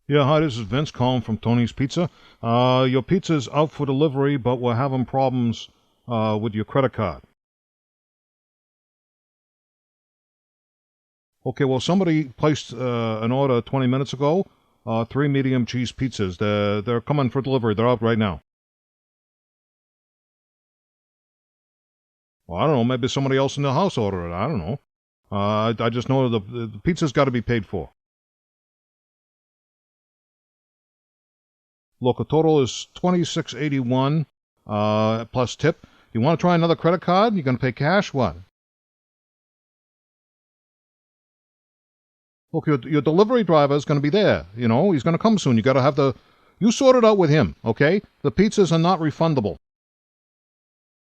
Yeah, hi, this is Vince calling from Tony's Pizza. Your pizza's out for delivery, but we're having problems with your credit card. Okay, well, somebody placed an order 20 minutes ago, three medium cheese pizzas. They're coming for delivery. They're out right now. Well, I don't know. Maybe somebody else in the house ordered it. I don't know. I just know the pizza's got to be paid for. Look, the total is $26.81 plus tip. You want to try another credit card? You going to pay cash? What? Look, your delivery driver is going to be there. You know, he's going to come soon. You got to have you sort it out with him, okay? The pizzas are not refundable.